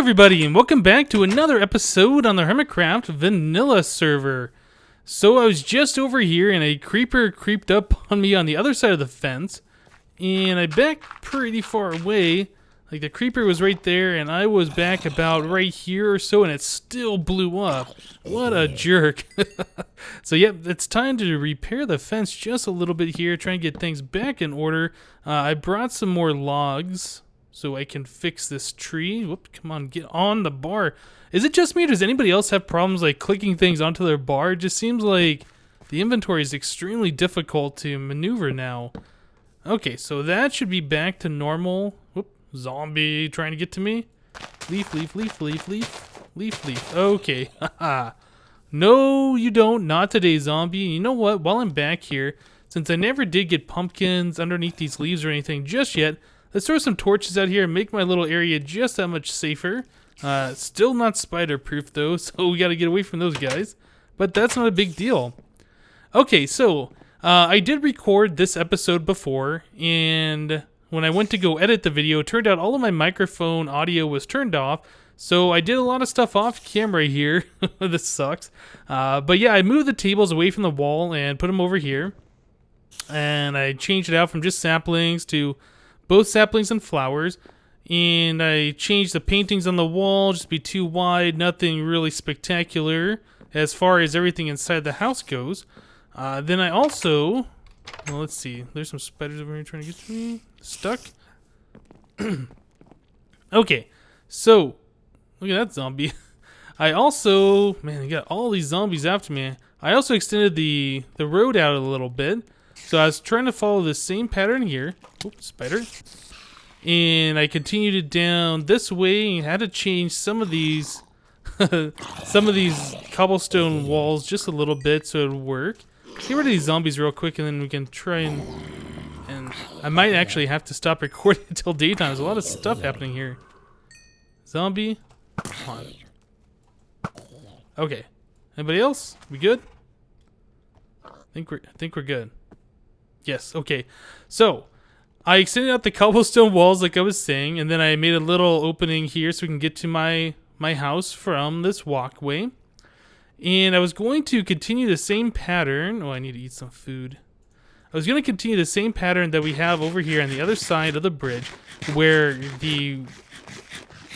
everybody, and welcome back to another episode on the HermitCraft vanilla server. So I was just over here and a creeper creeped up on me on the other side of the fence, and I backed pretty far away. Like the creeper was right there and I was back about right here or so, and it still blew up. What a jerk. So yep, it's time to repair the fence just a little bit here, try and get things back in order. I brought some more logs so I can fix this tree. Whoop, come on, get on the bar. Is it just me or does anybody else have problems like clicking things onto their bar? It just seems like the inventory is extremely difficult to maneuver now. Okay, so that should be back to normal. Whoop, zombie trying to get to me. Leaf, leaf, leaf, leaf, leaf, leaf, leaf. Okay, haha. No, you don't. Not today, zombie. You know what? While I'm back here, since I never did get pumpkins underneath these leaves or anything just yet, let's throw some torches out here and make my little area just that much safer. Still not spider-proof though, so we gotta get away from those guys. But that's not a big deal. Okay, so I did record this episode before, and when I went to go edit the video, it turned out all of my microphone audio was turned off. So I did a lot of stuff off camera here. This sucks. But yeah, I moved the tables away from the wall and put them over here. And I changed it out from just saplings to both saplings and flowers. And I changed the paintings on the wall, just be too wide, nothing really spectacular as far as everything inside the house goes. Then I also, well, let's see, there's some spiders over here trying to get to me. Stuck. Okay, so look at that zombie. I also, man, I got all these zombies after me. I also extended the road out a little bit. So I was trying to follow the same pattern here. Oops, spider. And I continued it down this way and had to change some of these cobblestone walls just a little bit so it would work. Get rid of these zombies real quick and then we can try and I might actually have to stop recording until daytime. There's a lot of stuff happening here. Zombie. Come on. Okay. Anybody else? We good? I think we're good. Yes, okay. So I extended out the cobblestone walls like I was saying, and then I made a little opening here so we can get to my house from this walkway. And I was going to continue the same pattern. Oh, I need to eat some food. I was going to continue the same pattern that we have over here on the other side of the bridge, where the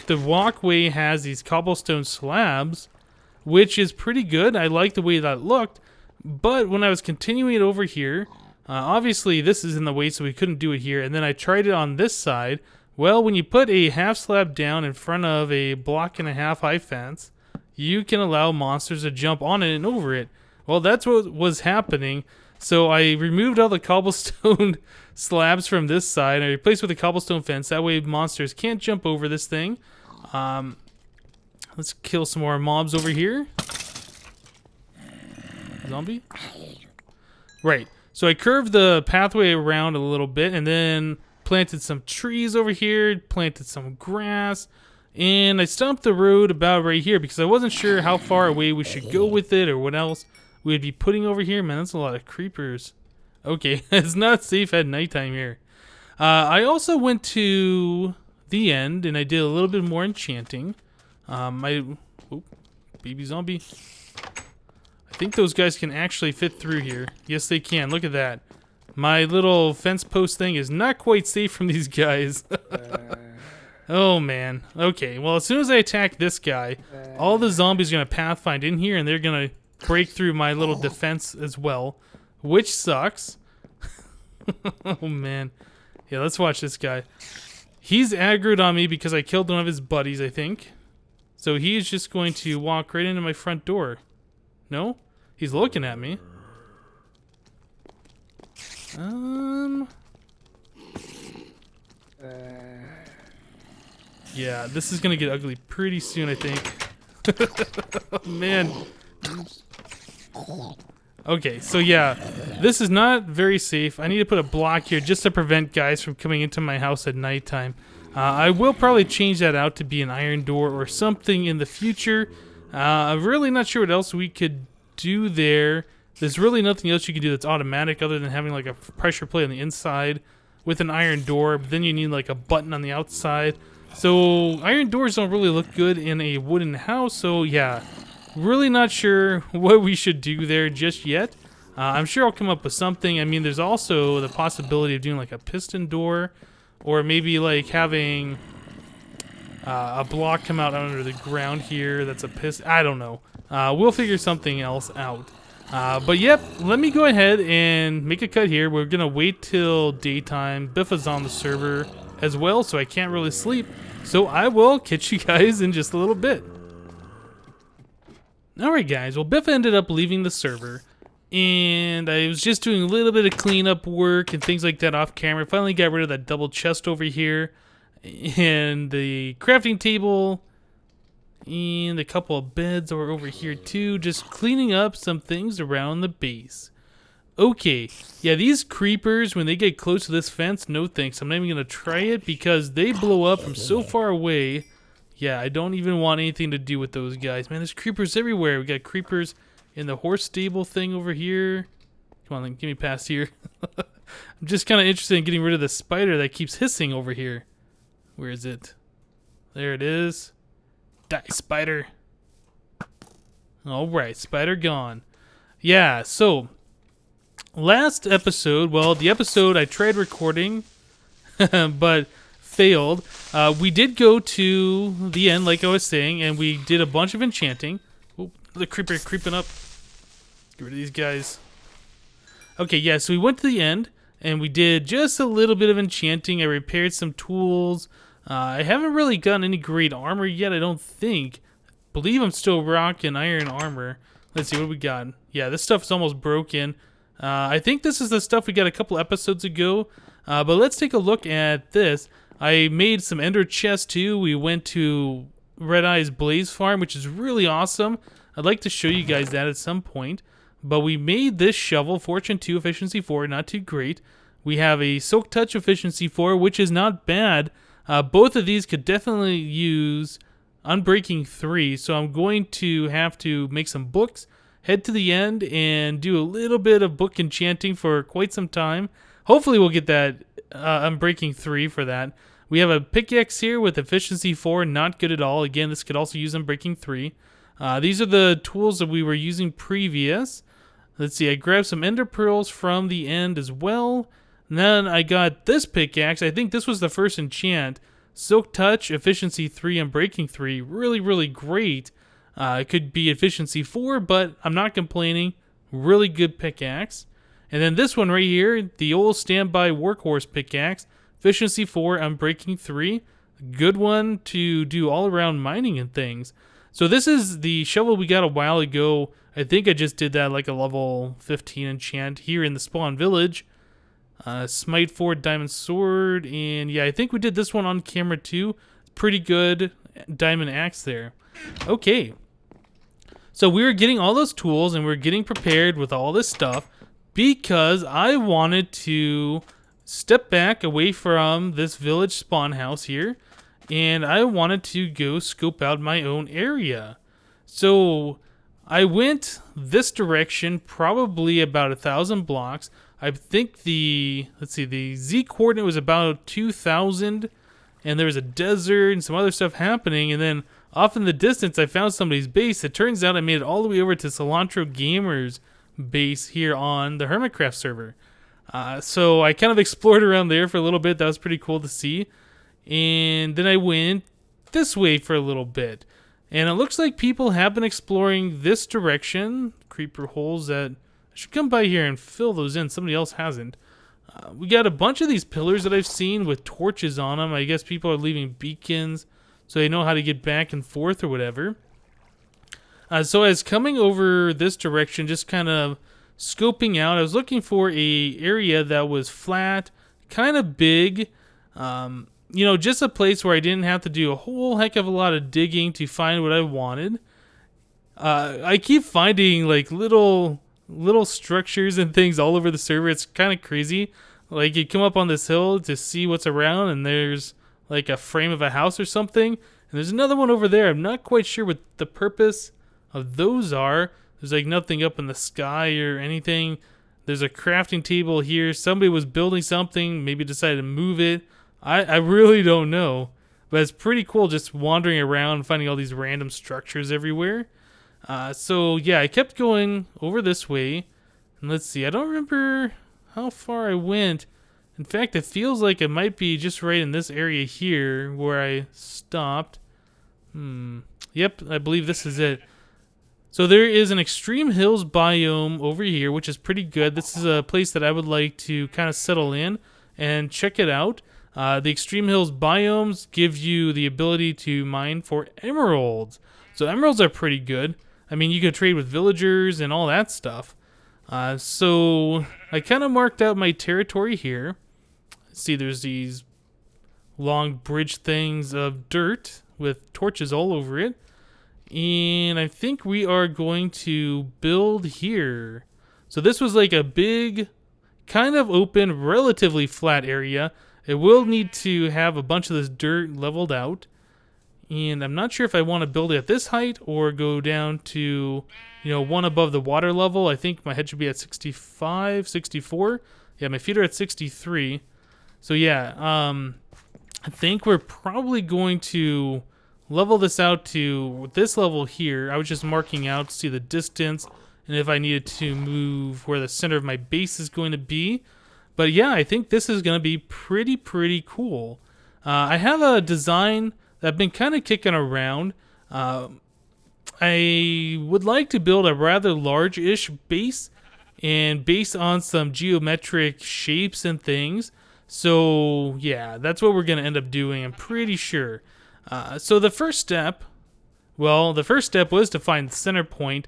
walkway has these cobblestone slabs, which is pretty good. I like the way that looked. But when I was continuing it over here, obviously this is in the way, so we couldn't do it here. And then I tried it on this side. Well, when you put a half slab down in front of a 1.5 block high fence, you can allow monsters to jump on it and over it. Well, that's what was happening. So I removed all the cobblestone slabs from this side and I replaced with a cobblestone fence. That way monsters can't jump over this thing. Let's kill some more mobs over here. Zombie? Right. So I curved the pathway around a little bit and then planted some trees over here, planted some grass, and I stumped the road about right here because I wasn't sure how far away we should go with it or what else we'd be putting over here. Man, that's a lot of creepers. Okay, it's not safe at nighttime here. I also went to the end and I did a little bit more enchanting. Baby zombie. I think those guys can actually fit through here. Yes, they can. Look at that. My little fence post thing is not quite safe from these guys. Oh, man. Okay, well, as soon as I attack this guy, all the zombies are going to pathfind in here, and they're going to break through my little defense as well, which sucks. Oh, man. Yeah, let's watch this guy. He's aggroed on me because I killed one of his buddies, I think. So he's just going to walk right into my front door. No? He's looking at me. Yeah, this is gonna get ugly pretty soon, I think. Oh, man. Okay, so yeah, this is not very safe. I need to put a block here just to prevent guys from coming into my house at nighttime. I will probably change that out to be an iron door or something in the future. I'm really not sure what else we could do there. There's really nothing else you can do that's automatic other than having like a pressure plate on the inside with an iron door. But then you need like a button on the outside. So iron doors don't really look good in a wooden house, so yeah, really not sure what we should do there just yet. I'm sure I'll come up with something. I mean, there's also the possibility of doing like a piston door, or maybe like having a block come out under the ground here that's a piston. I don't know. We'll figure something else out. But yep, let me go ahead and make a cut here. We're gonna wait till daytime. Biffa's on the server as well, so I can't really sleep. So I will catch you guys in just a little bit. Alright guys, well Biffa ended up leaving the server, and I was just doing a little bit of cleanup work and things like that off camera. Finally got rid of that double chest over here, and the crafting table, and a couple of beds are over here too, just cleaning up some things around the base. Okay, yeah, these creepers, when they get close to this fence, no thanks. I'm not even going to try it because they blow up from so far away. Yeah, I don't even want anything to do with those guys. Man, there's creepers everywhere. We got creepers in the horse stable thing over here. Come on, give me past here. I'm just kind of interested in getting rid of the spider that keeps hissing over here. Where is it? There it is. Die, spider. Alright, spider gone. Yeah, so last episode, well, the episode I tried recording, but failed. We did go to the end, like I was saying, and we did a bunch of enchanting. Oh, the creeper creeping up. Get rid of these guys. Okay, yeah, so we went to the end, and we did just a little bit of enchanting. I repaired some tools. I haven't really gotten any great armor yet, I don't think. I believe I'm still rocking iron armor. Let's see, what do we got? Yeah, this stuff is almost broken. I think this is the stuff we got a couple episodes ago. But let's take a look at this. I made some ender chests too. We went to Red Eye's Blaze Farm, which is really awesome. I'd like to show you guys that at some point. But we made this shovel, Fortune 2, Efficiency 4, not too great. We have a Silk Touch Efficiency 4, which is not bad. Both of these could definitely use Unbreaking 3, so I'm going to have to make some books, head to the end, and do a little bit of book enchanting for quite some time. Hopefully we'll get that Unbreaking 3 for that. We have a pickaxe here with Efficiency 4, not good at all. Again, this could also use Unbreaking 3. These are the tools that we were using previous. Let's see, I grabbed some ender pearls from the end as well. And then I got this pickaxe. I think this was the first enchant. Silk Touch, Efficiency 3, and Breaking 3. Really, really great. It could be Efficiency 4, but I'm not complaining. Really good pickaxe. And then this one right here, the old standby workhorse pickaxe. Efficiency 4, Unbreaking 3. Good one to do all around mining and things. So this is the shovel we got a while ago. I think I just did that like a level 15 enchant here in the spawn village. Smite 4, Diamond Sword, and yeah, I think we did this one on camera too. Pretty good Diamond Axe there. Okay. So we were getting all those tools and we were getting prepared with all this stuff because I wanted to step back away from this village spawn house here, and I wanted to go scope out my own area. So I went this direction, probably about 1,000 blocks. I think the Z coordinate was about 2,000, and there was a desert and some other stuff happening, and then off in the distance I found somebody's base. It turns out I made it all the way over to Cilantro Gamer's base here on the HermitCraft server. So I kind of explored around there for a little bit. That was pretty cool to see. And then I went this way for a little bit. And it looks like people have been exploring this direction. Creeper holes that I should come by here and fill those in. Somebody else hasn't. We got a bunch of these pillars that I've seen with torches on them. I guess people are leaving beacons so they know how to get back and forth or whatever. So I was coming over this direction, just kind of scoping out. I was looking for a area that was flat, kind of big. You know, just a place where I didn't have to do a whole heck of a lot of digging to find what I wanted. I keep finding like little structures and things all over the server. It's kind of crazy. Like you come up on this hill to see what's around, and there's like a frame of a house or something, and there's another one over there. I'm not quite sure what the purpose of those are. There's like nothing up in the sky or anything. There's a crafting table here. Somebody was building something, maybe decided to move it. I really don't know. But it's pretty cool just wandering around, finding all these random structures everywhere. So yeah, I kept going over this way. And let's see, I don't remember how far I went. In fact, it feels like it might be just right in this area here where I stopped. Yep, I believe this is it. So there is an extreme hills biome over here, which is pretty good. This is a place that I would like to kind of settle in and check it out. The extreme hills biomes give you the ability to mine for emeralds. So emeralds are pretty good. I mean, you can trade with villagers and all that stuff. So I kind of marked out my territory here. See, there's these long bridge things of dirt with torches all over it. And I think we are going to build here. So this was like a big, kind of open, relatively flat area. It will need to have a bunch of this dirt leveled out. And I'm not sure if I want to build it at this height or go down to, one above the water level. I think my head should be at 65, 64. Yeah, my feet are at 63. So yeah, I think we're probably going to level this out to this level here. I was just marking out to see the distance and if I needed to move where the center of my base is going to be. But yeah, I think this is going to be pretty cool. I have a design that I've been kind of kicking around. I would like to build a rather large-ish base and based on some geometric shapes and things. So yeah, that's what we're going to end up doing, I'm pretty sure. So the first step was to find the center point.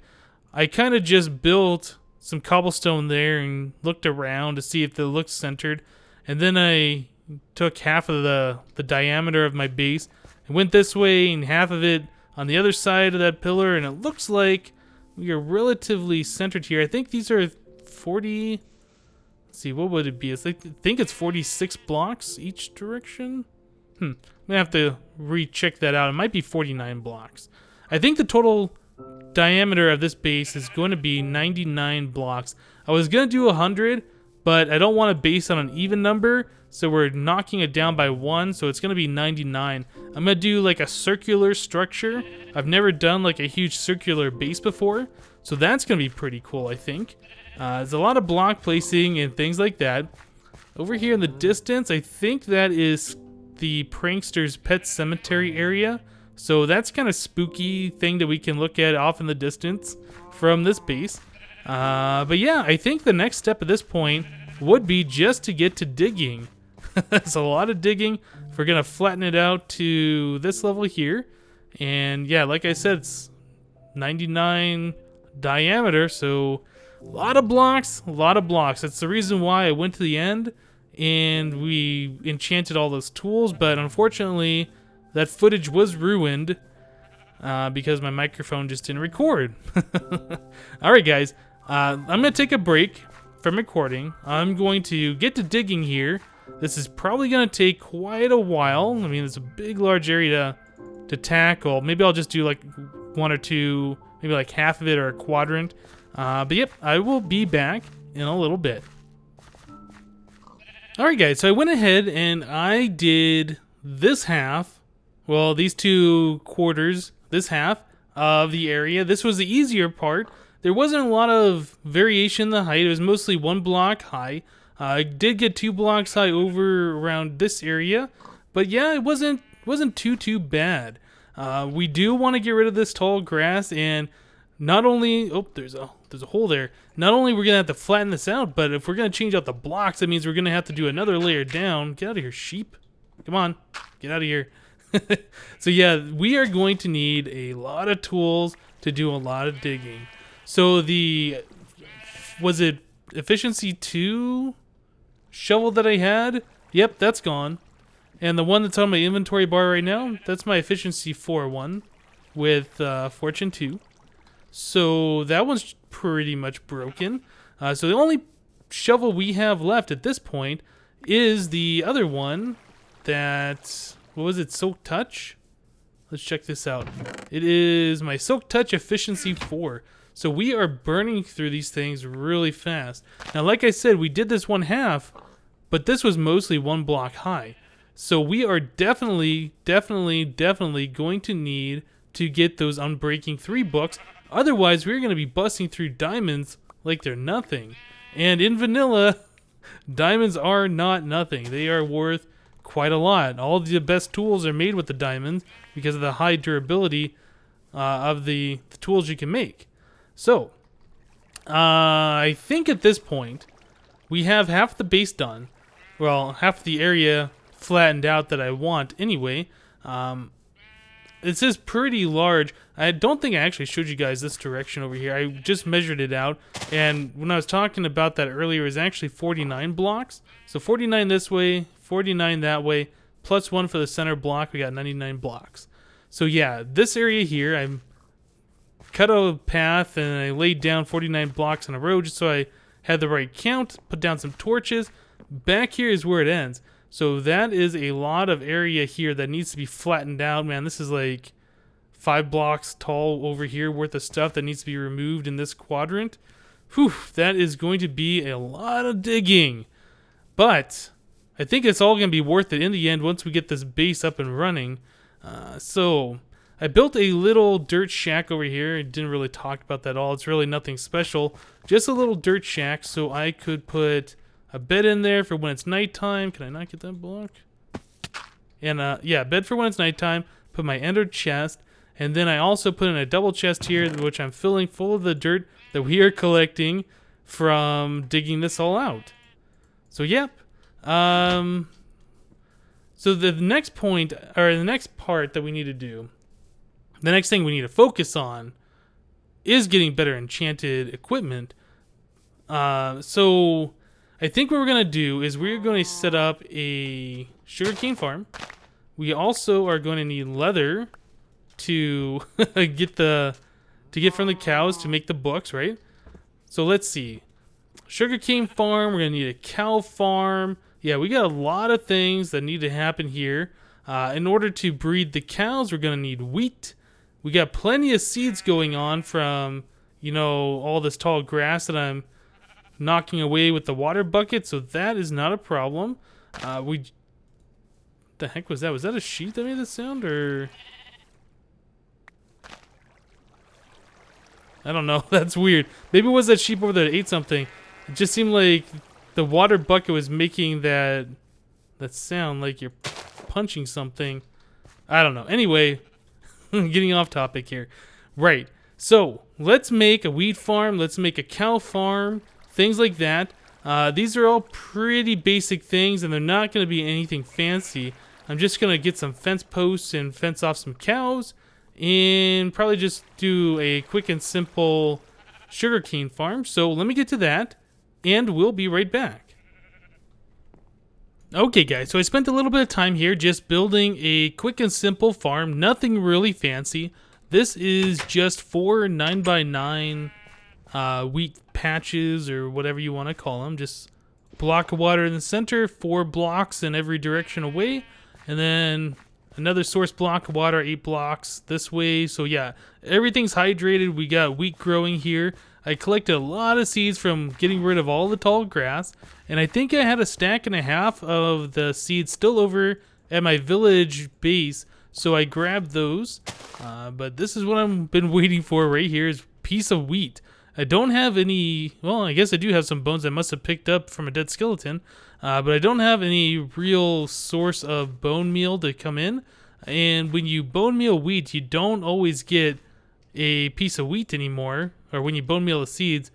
I kind of just built some cobblestone there and looked around to see if it looked centered. And then I took half of the diameter of my base and went this way and half of it on the other side of that pillar. And it looks like we are relatively centered here. I think these are 40... Let's see, what would it be? I think it's 46 blocks each direction. I'm going to have to recheck that out. It might be 49 blocks. I think the total diameter of this base is going to be 99 blocks. I was going to do 100, but I don't want to base on an even number, so we're knocking it down by 1, so it's going to be 99. I'm going to do like a circular structure. I've never done like a huge circular base before, so that's going to be pretty cool, I think. There's a lot of block placing and things like that. Over here in the distance, I think that is the Prankster's Pet Cemetery area. So that's kind of spooky thing that we can look at off in the distance from this base. But yeah, I think the next step at this point would be just to get to digging. It's a lot of digging. We're going to flatten it out to this level here. And yeah, like I said, it's 99 diameter, so a lot of blocks, That's the reason why I went to the end and we enchanted all those tools, but unfortunately that footage was ruined because my microphone just didn't record. Alright guys, I'm going to take a break from recording. I'm going to get to digging here. This is probably going to take quite a while. I mean, it's a big, large area to tackle. Maybe I'll just do like one or two, maybe like half of it or a quadrant. But yep, I will be back in a little bit. Alright guys, so I went ahead and I did this half, well, these 2 quarters, this half of the area. This was the easier part. There wasn't a lot of variation in the height. It was mostly 1 block high. I did get 2 blocks high over around this area, but yeah, it wasn't too bad. We do want to get rid of this tall grass, and not only, oh, there's a hole there. Not only we're gonna have to flatten this out, but if we're gonna change out the blocks, that means we're gonna have to do another layer down. Get out of here, sheep! Come on, get out of here. So yeah, we are going to need a lot of tools to do a lot of digging. So was it efficiency 2 shovel that I had? Yep, that's gone. And the one that's on my inventory bar right now, that's my efficiency 4 one with fortune 2. So that one's pretty much broken. So the only shovel we have left at this point is the other one that, what was it, Silk Touch? Let's check this out. It is my Silk Touch efficiency 4. So we are burning through these things really fast. Now, like I said, we did this 1/2, but this was mostly 1 block high. So we are definitely going to need to get those Unbreaking 3 books. Otherwise, we're going to be busting through diamonds like they're nothing. And in vanilla, diamonds are not nothing. They are worth quite a lot. All the best tools are made with the diamonds because of the high durability of the tools you can make. So, I think at this point, we have half the base done. Well, half the area flattened out that I want anyway. This is pretty large. I don't think I actually showed you guys this direction over here. I just measured it out, and when I was talking about that earlier, it was actually 49 blocks. So 49 this way, 49 that way, plus 1 for the center block. We got 99 blocks. So yeah, this area here, I cut a path and I laid down 49 blocks in a row just so I had the right count, put down some torches. Back here is where it ends. So that is a lot of area here that needs to be flattened out, man. This is like 5 blocks tall over here worth of stuff that needs to be removed in this quadrant. Whew, that is going to be a lot of digging. But I think it's all going to be worth it in the end once we get this base up and running. So I built a little dirt shack over here. I didn't really talk about that at all. It's really nothing special. Just a little dirt shack so I could put a bed in there for when it's nighttime. Can I not get that block? And yeah, bed for when it's nighttime. Put my ender chest. And then I also put in a double chest here, which I'm filling full of the dirt that we are collecting from digging this all out. So yep. So the next point, or the next part that we need to do, the next thing we need to focus on is getting better enchanted equipment. So I think what we're going to do is we're going to set up a sugarcane farm. We also are going to need leather to get from the cows to make the books, right? So let's see. Sugarcane farm, we're going to need a cow farm. Yeah, we got a lot of things that need to happen here. In order to breed the cows, we're going to need wheat. We got plenty of seeds going on from, all this tall grass that I'm knocking away with the water bucket, so that is not a problem. The heck was that? Was that a sheep that made the sound, or? I don't know. That's weird. Maybe it was that sheep over there that ate something. It just seemed like the water bucket was making that sound like you're punching something. I don't know. Anyway, getting off topic here. Right. So let's make a wheat farm. Let's make a cow farm. Things like that. These are all pretty basic things, and they're not going to be anything fancy. I'm just going to get some fence posts and fence off some cows, and probably just do a quick and simple sugarcane farm. So let me get to that, and we'll be right back. Okay guys, so I spent a little bit of time here just building a quick and simple farm. Nothing really fancy. This is just 4 9x9 wheat patches, or whatever you want to call them. Just a block of water in the center, 4 blocks in every direction away, and then another source block of water, 8 blocks this way. So yeah, everything's hydrated. We got wheat growing here. I collected a lot of seeds from getting rid of all the tall grass, and I think I had a stack and a half of the seeds still over at my village base, so I grabbed those. But this is what I've been waiting for right here, is a piece of wheat. I don't have any, well, I guess I do have some bones I must have picked up from a dead skeleton, but I don't have any real source of bone meal to come in. And when you bone meal wheat, you don't always get a piece of wheat anymore, or when you bone meal the seeds,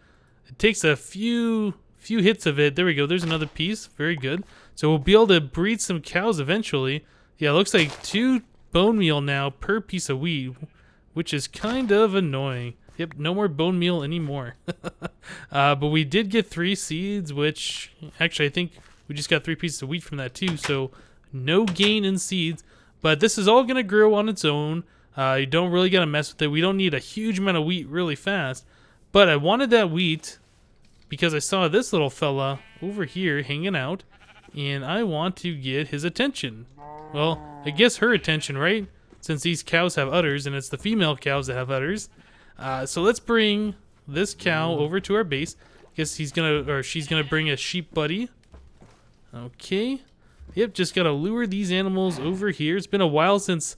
it takes a few hits of it. There we go, there's another piece, very good. So we'll be able to breed some cows eventually. Yeah, it looks like 2 bone meal now per piece of wheat, which is kind of annoying. Yep, no more bone meal anymore. But we did get 3 seeds, which actually I think we just got 3 pieces of wheat from that too, so no gain in seeds. But this is all going to grow on its own. You don't really got to mess with it. We don't need a huge amount of wheat really fast. But I wanted that wheat because I saw this little fella over here hanging out, and I want to get his attention. Well, I guess her attention, right? Since these cows have udders, and it's the female cows that have udders. So let's bring this cow over to our base. Guess he's gonna, or she's gonna bring a sheep buddy. Okay. Yep, just gotta lure these animals over here. It's been a while since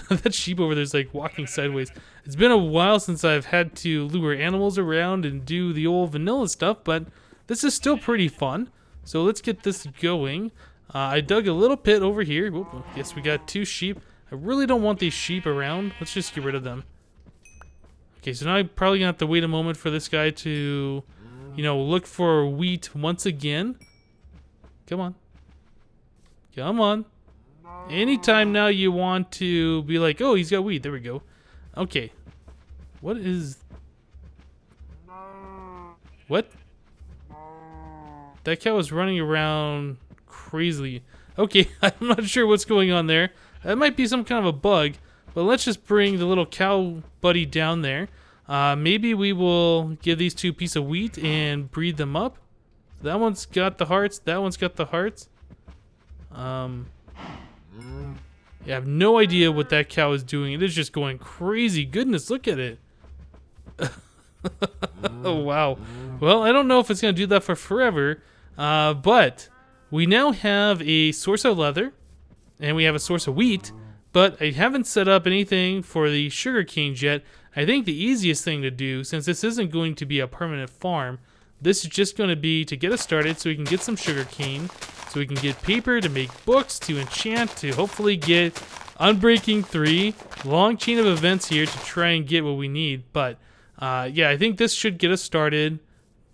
that sheep over there's like walking sideways. It's been a while since I've had to lure animals around and do the old vanilla stuff, but this is still pretty fun. So let's get this going. I dug a little pit over here. Whoop, yes, we got 2 sheep. I really don't want these sheep around. Let's just get rid of them. Okay, so now I'm probably gonna have to wait a moment for this guy to, you know, look for wheat once again. Come on. Come on. Anytime now you want to be like, oh, he's got wheat. There we go. Okay. What is... What? That cow is running around crazily. Okay, I'm not sure what's going on there. That might be some kind of a bug. But let's just bring the little cow buddy down there. Maybe we will give these 2 a piece of wheat and breed them up. That one's got the hearts. That one's got the hearts. Yeah, I have no idea what that cow is doing. It is just going crazy. Goodness, look at it. Oh, wow. Well, I don't know if it's going to do that for forever. But we now have a source of leather. And we have a source of wheat. But I haven't set up anything for the sugar canes yet. I think the easiest thing to do, since this isn't going to be a permanent farm, this is just going to be to get us started so we can get some sugar cane, so we can get paper to make books, to enchant, to hopefully get Unbreaking 3. Long chain of events here to try and get what we need. But yeah, I think this should get us started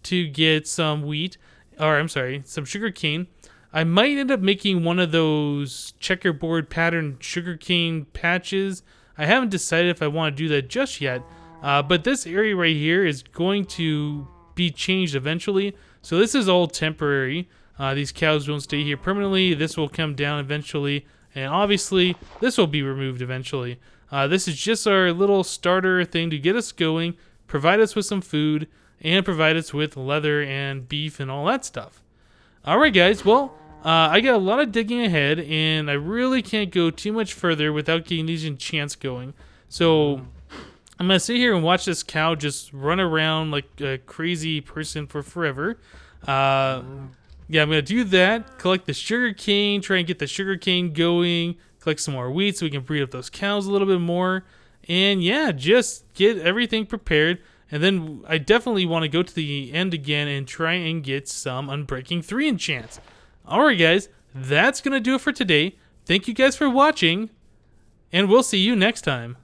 to get some wheat, or I'm sorry, some sugar cane. I might end up making one of those checkerboard pattern sugarcane patches. I haven't decided if I want to do that just yet. But this area right here is going to be changed eventually. So this is all temporary. These cows won't stay here permanently. This will come down eventually. And obviously, this will be removed eventually. This is just our little starter thing to get us going, provide us with some food, and provide us with leather and beef and all that stuff. Alright guys, well, I got a lot of digging ahead, and I really can't go too much further without getting these enchants going. So I'm going to sit here and watch this cow just run around like a crazy person for forever. Yeah, I'm going to do that, collect the sugar cane, try and get the sugar cane going, collect some more wheat so we can breed up those cows a little bit more. And yeah, just get everything prepared. And then I definitely want to go to the end again and try and get some Unbreaking 3 enchants. Alright guys, that's going to do it for today. Thank you guys for watching, and we'll see you next time.